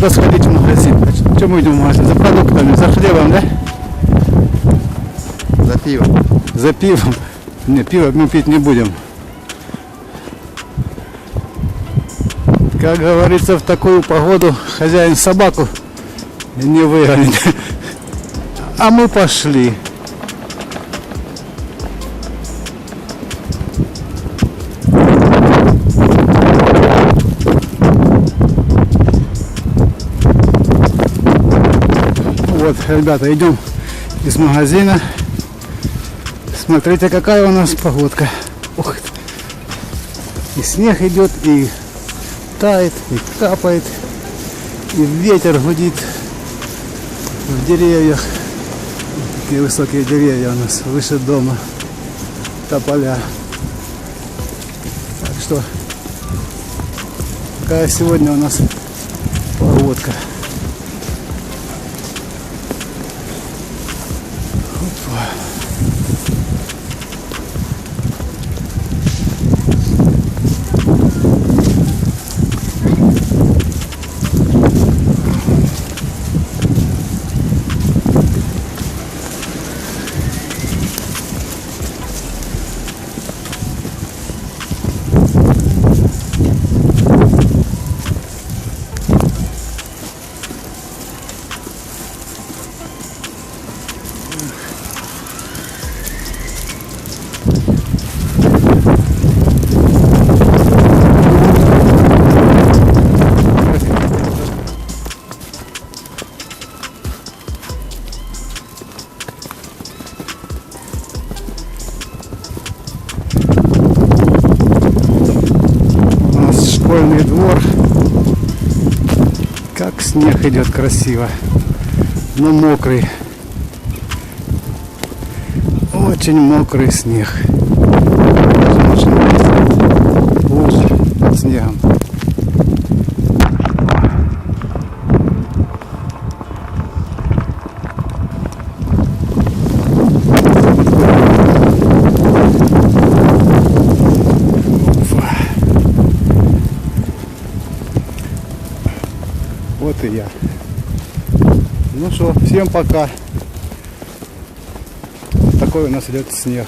надо сходить в магазин. Что мы идем в магазин? За продуктами, за хлебом, да? За пивом. За пивом. Не, пиво мы пить не будем. Как говорится, в такую погоду хозяин собаку не выгонит. А мы пошли. Вот, ребята, идем из магазина. Смотрите, какая у нас погодка. Ух ты. И снег идет, и тает, и капает, и ветер гудит в деревьях. Такие высокие деревья у нас выше дома, тополя. Так что какая сегодня у нас погодка. Опа. Школьный двор. Как снег идет красиво, но мокрый. Очень мокрый снег. Лужи под снегом. Вот и я. Ну что, всем пока. Такой у нас идет снег.